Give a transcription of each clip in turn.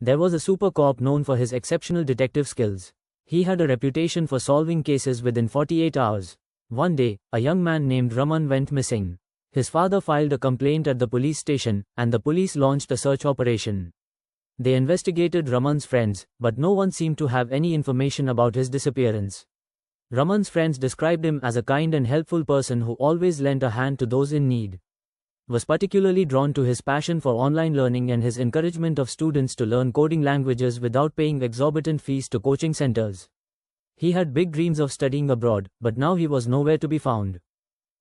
There was a super cop known for his exceptional detective skills. He had a reputation for solving cases within 48 hours. One day, a young man named Raman went missing. His father filed a complaint at the police station, and the police launched a search operation. They investigated Raman's friends, but no one seemed to have any information about his disappearance. Raman's friends described him as a kind and helpful person who always lent a hand to those in need. Was particularly drawn to his passion for online learning and his encouragement of students to learn coding languages without paying exorbitant fees to coaching centers. He had big dreams of studying abroad, but now he was nowhere to be found.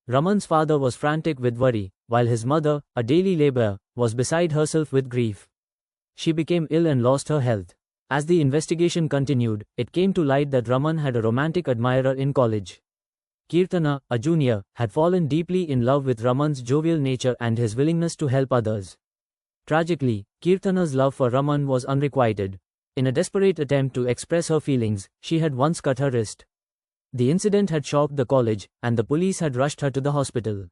Raman's father was frantic with worry, while his mother, a daily laborer, was beside herself with grief. She became ill and lost her health. As the investigation continued, it came to light that Raman had a romantic admirer in college. Kirtana, a junior, had fallen deeply in love with Raman's jovial nature and his willingness to help others. Tragically, Kirtana's love for Raman was unrequited. In a desperate attempt to express her feelings, she had once cut her wrist. The incident had shocked the college, and the police had rushed her to the hospital.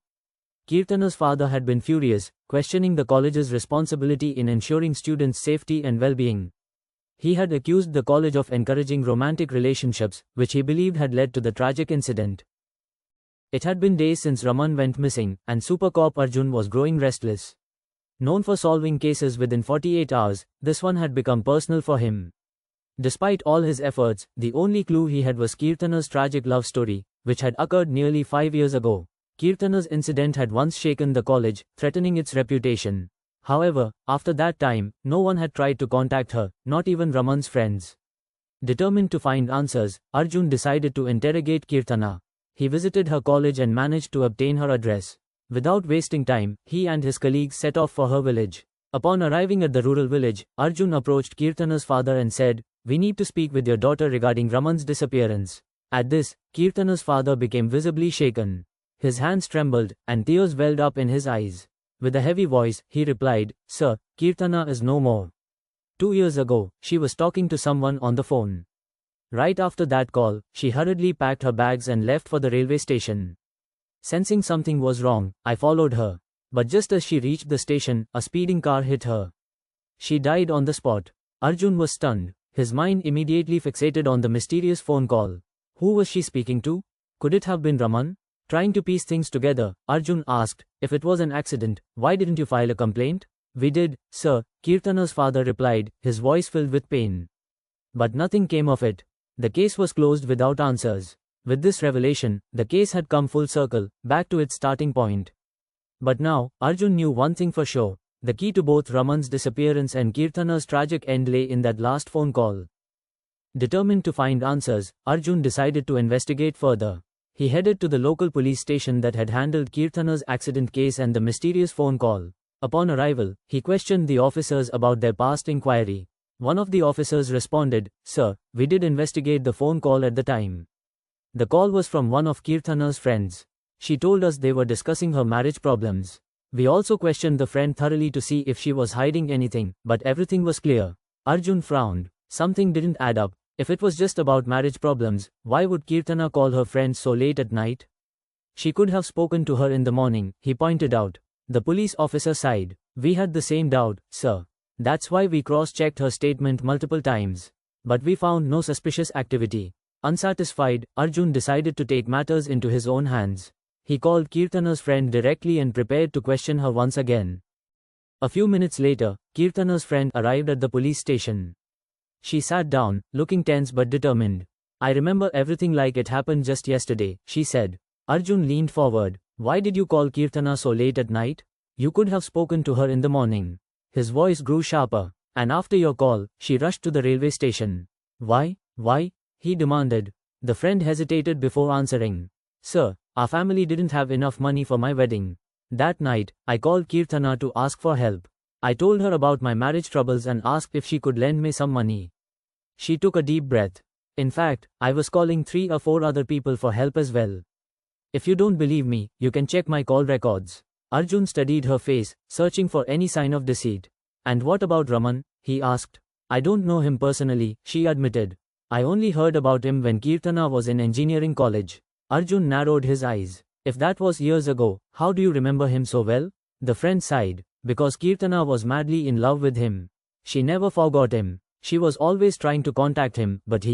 Kirtana's father had been furious, questioning the college's responsibility in ensuring students' safety and well-being. He had accused the college of encouraging romantic relationships, which he believed had led to the tragic incident. It had been days since Raman went missing, and Super Cop Arjun was growing restless. Known for solving cases within 48 hours, this one had become personal for him. Despite all his efforts, the only clue he had was Kirtana's tragic love story, which had occurred nearly 5 years ago. Kirtana's incident had once shaken the college, threatening its reputation. However, after that time, no one had tried to contact her, not even Raman's friends. Determined to find answers, Arjun decided to interrogate Kirtana. He visited her college and managed to obtain her address. Without wasting time, he and his colleagues set off for her village. Upon arriving at the rural village, Arjun approached Kirtana's father and said, "We need to speak with your daughter regarding Raman's disappearance." At this, Kirtana's father became visibly shaken. His hands trembled, and tears welled up in his eyes. With a heavy voice, he replied, "Sir, Kirtana is no more. 2 years ago, she was talking to someone on the phone. Right after that call, she hurriedly packed her bags and left for the railway station. Sensing something was wrong, I followed her. But just as she reached the station, a speeding car hit her. She died on the spot." Arjun was stunned. His mind immediately fixated on the mysterious phone call. Who was she speaking to? Could it have been Raman? Trying to piece things together, Arjun asked, "If it was an accident, why didn't you file a complaint?" "We did, sir," Kirtana's father replied, his voice filled with pain. But nothing came of it. The case was closed without answers. With this revelation, the case had come full circle, back to its starting point. But now, Arjun knew one thing for sure. The key to both Raman's disappearance and Kirtana's tragic end lay in that last phone call. Determined to find answers, Arjun decided to investigate further. He headed to the local police station that had handled Kirtana's accident case and the mysterious phone call. Upon arrival, he questioned the officers about their past inquiry. One of the officers responded, "Sir, we did investigate the phone call at the time. The call was from one of Kirtana's friends. She told us they were discussing her marriage problems. We also questioned the friend thoroughly to see if she was hiding anything, but everything was clear." Arjun frowned. Something didn't add up. If it was just about marriage problems, why would Kirtana call her friend so late at night? She could have spoken to her in the morning, he pointed out. The police officer sighed. "We had the same doubt, sir. That's why we cross-checked her statement multiple times. But we found no suspicious activity." Unsatisfied, Arjun decided to take matters into his own hands. He called Kirtana's friend directly and prepared to question her once again. A few minutes later, Kirtana's friend arrived at the police station. She sat down, looking tense but determined. "I remember everything like it happened just yesterday," she said. Arjun leaned forward. "Why did you call Kirtana so late at night? You could have spoken to her in the morning." His voice grew sharper. "And after your call, she rushed to the railway station." Why? He demanded. The friend hesitated before answering. "Sir, our family didn't have enough money for my wedding. That night, I called Kirtana to ask for help. I told her about my marriage troubles and asked if she could lend me some money. She took a deep breath. In fact, I was calling 3 or 4 other people for help as well. If you don't believe me, you can check my call records." Arjun studied her face, searching for any sign of deceit. "And what about Raman?" he asked. "I don't know him personally," she admitted. "I only heard about him when Kirtana was in engineering college." Arjun narrowed his eyes. "If that was years ago, how do you remember him so well?" The friend sighed. "Because Kirtana was madly in love with him. She never forgot him. She was always trying to contact him, but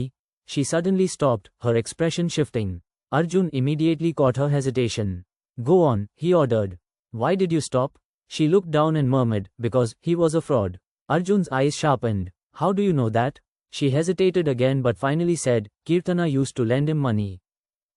she suddenly stopped, her expression shifting. Arjun immediately caught her hesitation. Go on, he ordered. Why did you stop? She looked down and murmured, because he was a fraud. Arjun's eyes sharpened. How do you know that? She hesitated again but finally said, Kirtana used to lend him money.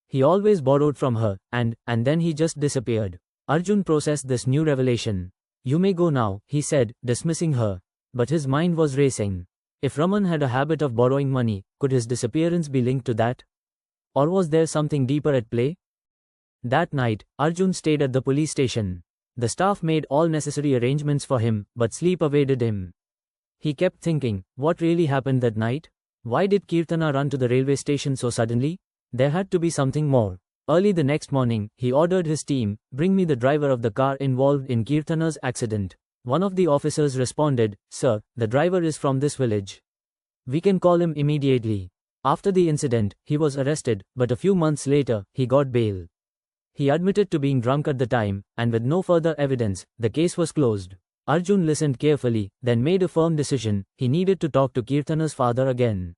He always borrowed from her, and then he just disappeared. Arjun processed this new revelation. You may go now, he said, dismissing her. But his mind was racing. If Raman had a habit of borrowing money, could his disappearance be linked to that? Or was there something deeper at play? That night, Arjun stayed at the police station. The staff made all necessary arrangements for him, but sleep evaded him. He kept thinking, what really happened that night? Why did Kirtana run to the railway station so suddenly? There had to be something more. Early the next morning, he ordered his team, bring me the driver of the car involved in Kirtana's accident. One of the officers responded, Sir, the driver is from this village. We can call him immediately. After the incident, he was arrested, but a few months later, he got bail. He admitted to being drunk at the time, and with no further evidence, the case was closed. Arjun listened carefully, then made a firm decision. He needed to talk to Kirtana's father again.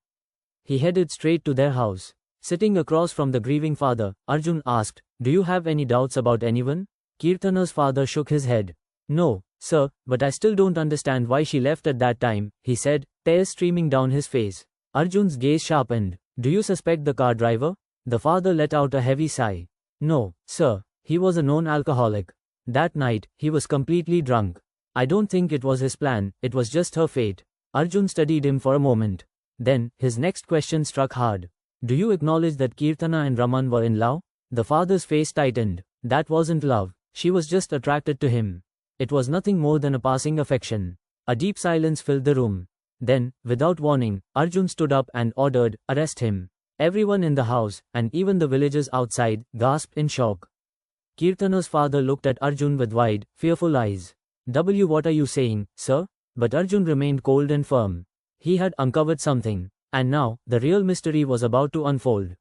He headed straight to their house. Sitting across from the grieving father, Arjun asked, Do you have any doubts about anyone? Kirtana's father shook his head. No, sir, but I still don't understand why she left at that time, he said, tears streaming down his face. Arjun's gaze sharpened. Do you suspect the car driver? The father let out a heavy sigh. No, sir, he was a known alcoholic. That night, he was completely drunk. I don't think it was his plan, it was just her fate. Arjun studied him for a moment. Then, his next question struck hard. Do you acknowledge that Kirtana and Raman were in love? The father's face tightened. That wasn't love. She was just attracted to him. It was nothing more than a passing affection. A deep silence filled the room. Then, without warning, Arjun stood up and ordered, Arrest him. Everyone in the house, and even the villagers outside, gasped in shock. Kirtana's father looked at Arjun with wide, fearful eyes. What are you saying, sir? But Arjun remained cold and firm. He had uncovered something. And now, the real mystery was about to unfold.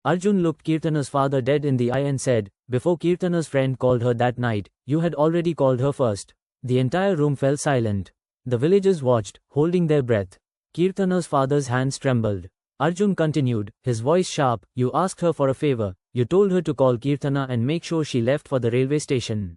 Arjun looked Kirtana's father dead in the eye and said, Before Kirtana's friend called her that night, you had already called her first. The entire room fell silent. The villagers watched, holding their breath. Kirtana's father's hands trembled. Arjun continued, his voice sharp, You asked her for a favor. You told her to call Kirtana and make sure she left for the railway station.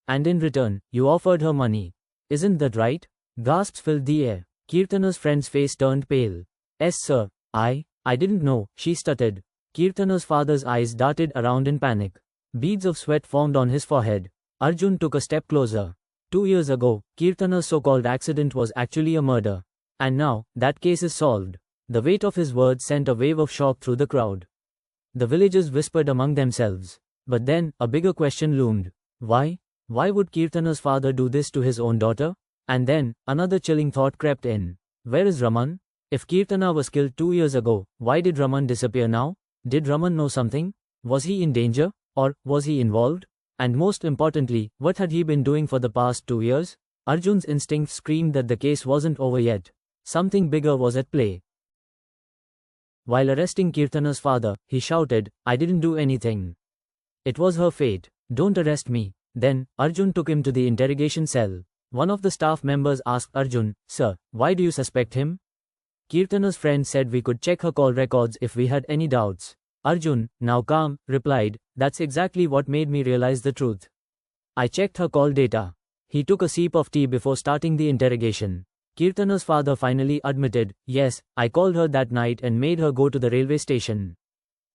And in return, you offered her money. Isn't that right? Gasps filled the air. Kirtana's friend's face turned pale. Yes, sir. I didn't know, she stuttered. Kirtana's father's eyes darted around in panic. Beads of sweat formed on his forehead. Arjun took a step closer. 2 years ago, Kirtana's so-called accident was actually a murder. And now, that case is solved. The weight of his words sent a wave of shock through the crowd. The villagers whispered among themselves. But then, a bigger question loomed. Why? Why would Kirtana's father do this to his own daughter? And then, another chilling thought crept in. Where is Raman? If Kirtana was killed 2 years ago, why did Raman disappear now? Did Raman know something? Was he in danger? Or was he involved? And most importantly, what had he been doing for the past 2 years? Arjun's instinct screamed that the case wasn't over yet. Something bigger was at play. While arresting Kirtana's father, he shouted, I didn't do anything. It was her fate. Don't arrest me. Then, Arjun took him to the interrogation cell. One of the staff members asked Arjun, Sir, why do you suspect him? Kirtana's friend said we could check her call records if we had any doubts. Arjun, now calm, replied, That's exactly what made me realize the truth. I checked her call data. He took a sip of tea before starting the interrogation. Kirtana's father finally admitted, Yes, I called her that night and made her go to the railway station.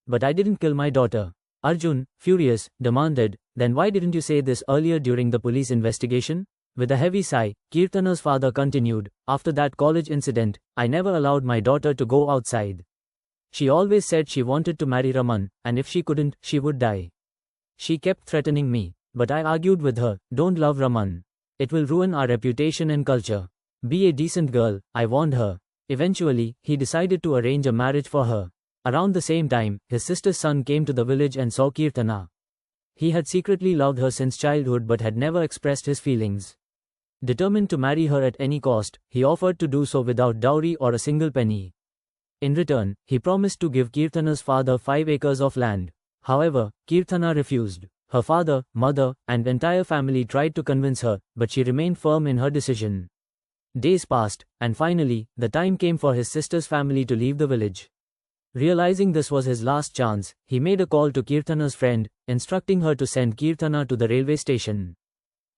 But I didn't kill my daughter. Arjun, furious, demanded, Then why didn't you say this earlier during the police investigation? With a heavy sigh, Kirtana's father continued, After that college incident, I never allowed my daughter to go outside. She always said she wanted to marry Raman, and if she couldn't, she would die. She kept threatening me, but I argued with her, Don't love Raman. It will ruin our reputation and culture. Be a decent girl, I warned her. Eventually, he decided to arrange a marriage for her. Around the same time, his sister's son came to the village and saw Kirtana. He had secretly loved her since childhood but had never expressed his feelings. Determined to marry her at any cost, he offered to do so without dowry or a single penny. In return, he promised to give Kirtana's father 5 acres of land. However, Kirtana refused. Her father, mother, and entire family tried to convince her, but she remained firm in her decision. Days passed, and finally, the time came for his sister's family to leave the village. Realizing this was his last chance, he made a call to Kirtana's friend, instructing her to send Kirtana to the railway station.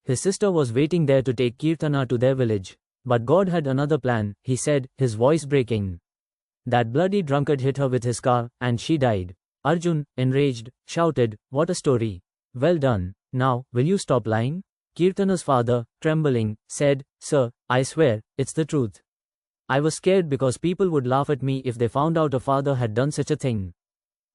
His sister was waiting there to take Kirtana to their village. But God had another plan, he said, his voice breaking. That bloody drunkard hit her with his car, and she died. Arjun, enraged, shouted, "What a story! Well done. Now, will you stop lying?" Kirtana's father, trembling, said, "Sir, I swear, it's the truth. I was scared because people would laugh at me if they found out a father had done such a thing.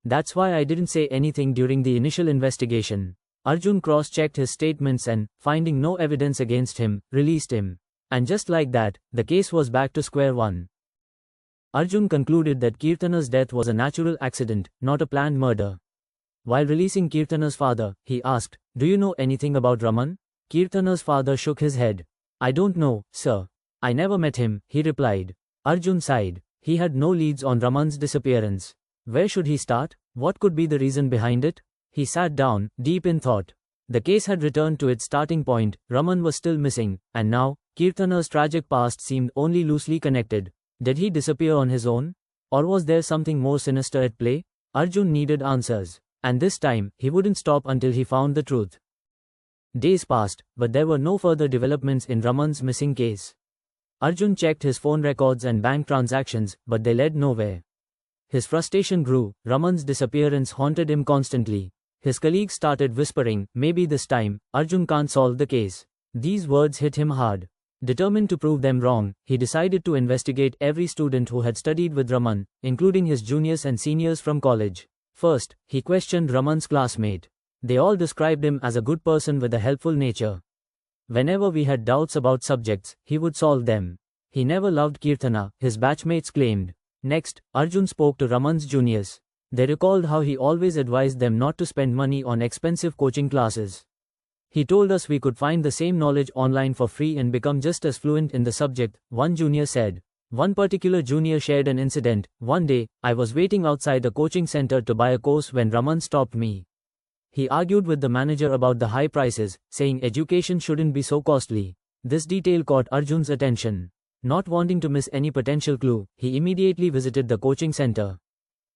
That's why I didn't say anything during the initial investigation." Arjun cross-checked his statements and, finding no evidence against him, released him. And just like that, the case was back to square one. Arjun concluded that Kirtana's death was a natural accident, not a planned murder. While releasing Kirtana's father, he asked, "Do you know anything about Raman?" Kirtana's father shook his head. "I don't know, sir. I never met him," he replied. Arjun sighed. He had no leads on Raman's disappearance. Where should he start? What could be the reason behind it? He sat down, deep in thought. The case had returned to its starting point, Raman was still missing, and now, Kirtana's tragic past seemed only loosely connected. Did he disappear on his own? Or was there something more sinister at play? Arjun needed answers. And this time, he wouldn't stop until he found the truth. Days passed, but there were no further developments in Raman's missing case. Arjun checked his phone records and bank transactions, but they led nowhere. His frustration grew. Raman's disappearance haunted him constantly. His colleagues started whispering, "Maybe this time, Arjun can't solve the case." These words hit him hard. Determined to prove them wrong, he decided to investigate every student who had studied with Raman, including his juniors and seniors from college. First, he questioned Raman's classmate. They all described him as a good person with a helpful nature. Whenever we had doubts about subjects, he would solve them. He never loved Kirtana, his batchmates claimed. Next, Arjun spoke to Raman's juniors. They recalled how he always advised them not to spend money on expensive coaching classes. "He told us we could find the same knowledge online for free and become just as fluent in the subject," one junior said. One particular junior shared an incident. "One day, I was waiting outside a coaching center to buy a course when Raman stopped me. He argued with the manager about the high prices, saying education shouldn't be so costly." This detail caught Arjun's attention. Not wanting to miss any potential clue, he immediately visited the coaching center.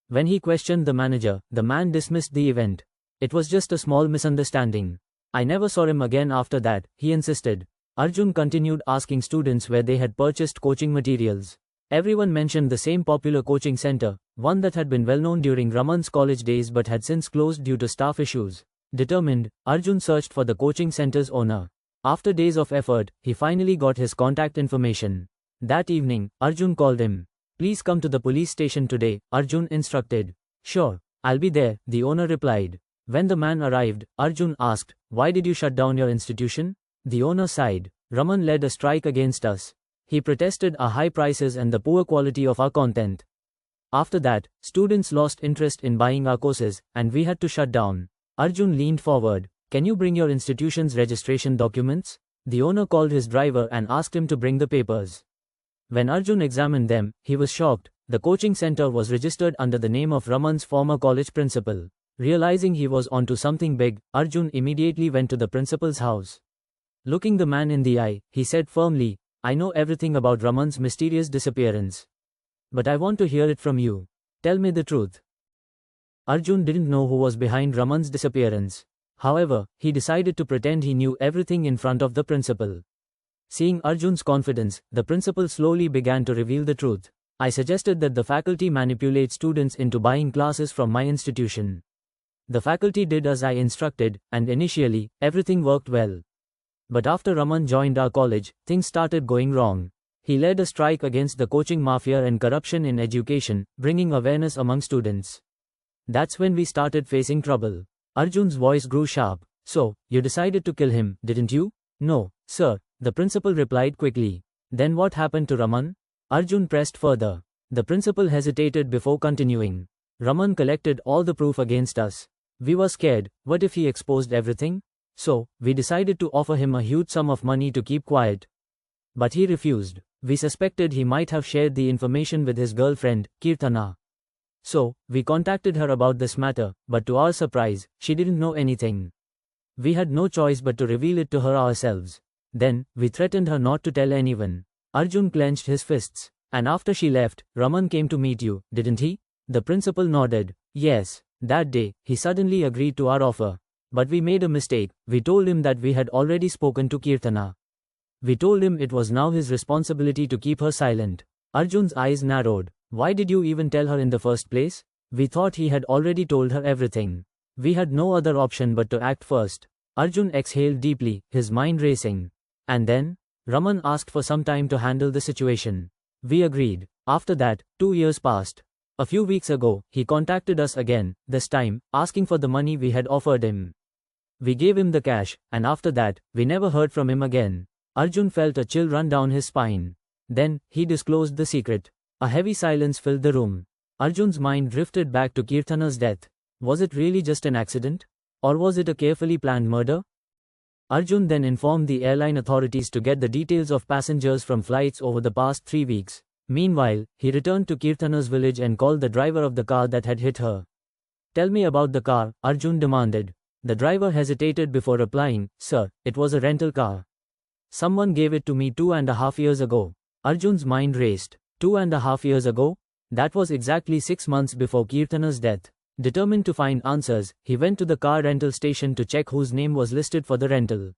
When he questioned the manager, the man dismissed the event. "It was just a small misunderstanding. I never saw him again after that," he insisted. Arjun continued asking students where they had purchased coaching materials. Everyone mentioned the same popular coaching center, one that had been well known during Raman's college days but had since closed due to staff issues. Determined, Arjun searched for the coaching center's owner. After days of effort, he finally got his contact information. That evening, Arjun called him. "Please come to the police station today," Arjun instructed. "Sure, I'll be there," the owner replied. When the man arrived, Arjun asked, "Why did you shut down your institution?" The owner sighed. "Raman led a strike against us. He protested our high prices and the poor quality of our content. After that, students lost interest in buying our courses, and we had to shut down." Arjun leaned forward. "Can you bring your institution's registration documents?" The owner called his driver and asked him to bring the papers. When Arjun examined them, he was shocked. The coaching center was registered under the name of Raman's former college principal. Realizing he was onto something big, Arjun immediately went to the principal's house. Looking the man in the eye, he said firmly, "I know everything about Raman's mysterious disappearance. But I want to hear it from you. Tell me the truth." Arjun didn't know who was behind Raman's disappearance. However, he decided to pretend he knew everything in front of the principal. Seeing Arjun's confidence, the principal slowly began to reveal the truth. "I suggested that the faculty manipulate students into buying classes from my institution. The faculty did as I instructed, and initially, everything worked well. But after Raman joined our college, things started going wrong. He led a strike against the coaching mafia and corruption in education, bringing awareness among students. That's when we started facing trouble." Arjun's voice grew sharp. "So, you decided to kill him, didn't you?" "No, sir," the principal replied quickly. "Then what happened to Raman?" Arjun pressed further. The principal hesitated before continuing. "Raman collected all the proof against us. We were scared. What if he exposed everything? So, we decided to offer him a huge sum of money to keep quiet. But he refused. We suspected he might have shared the information with his girlfriend, Kirtana. So, we contacted her about this matter, but to our surprise, she didn't know anything. We had no choice but to reveal it to her ourselves. Then, we threatened her not to tell anyone. Arjun clenched his fists. And after she left, Raman came to meet you, didn't he? The principal nodded. Yes. That day, he suddenly agreed to our offer. But we made a mistake. We told him that we had already spoken to Kirtana. We told him it was now his responsibility to keep her silent. Arjun's eyes narrowed. Why did you even tell her in the first place? We thought he had already told her everything. We had no other option but to act first. Arjun exhaled deeply, his mind racing. And then, Raman asked for some time to handle the situation. We agreed. After that, 2 years passed. A few weeks ago, he contacted us again, this time, asking for the money we had offered him. We gave him the cash, and after that, we never heard from him again. Arjun felt a chill run down his spine. Then, he disclosed the secret. A heavy silence filled the room. Arjun's mind drifted back to Kirtana's death. Was it really just an accident? Or was it a carefully planned murder? Arjun then informed the airline authorities to get the details of passengers from flights over the past 3 weeks. Meanwhile, he returned to Kirtana's village and called the driver of the car that had hit her. Tell me about the car, Arjun demanded. The driver hesitated before replying, Sir, it was a rental car. Someone gave it to me 2.5 years ago. Arjun's mind raced. 2.5 years ago? That was exactly 6 months before Kirtana's death. Determined to find answers, he went to the car rental station to check whose name was listed for the rental.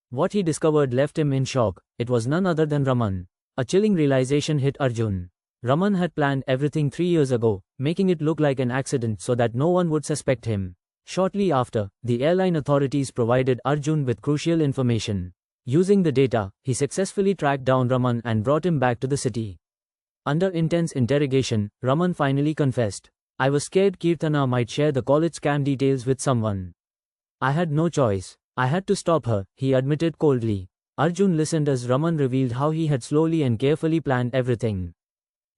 What he discovered left him in shock. It was none other than Raman. A chilling realization hit Arjun. Raman had planned everything 3 years ago, making it look like an accident so that no one would suspect him. Shortly after, the airline authorities provided Arjun with crucial information. Using the data, he successfully tracked down Raman and brought him back to the city. Under intense interrogation, Raman finally confessed. I was scared Kirtana might share the college scam details with someone. I had no choice. I had to stop her, he admitted coldly. Arjun listened as Raman revealed how he had slowly and carefully planned everything.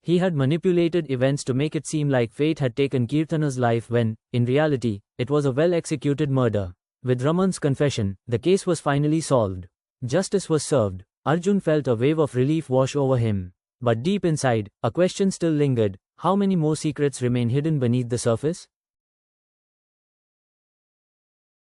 He had manipulated events to make it seem like fate had taken Kirtana's life when, in reality, it was a well-executed murder. With Raman's confession, the case was finally solved. Justice was served. Arjun felt a wave of relief wash over him. But deep inside, a question still lingered. How many more secrets remain hidden beneath the surface?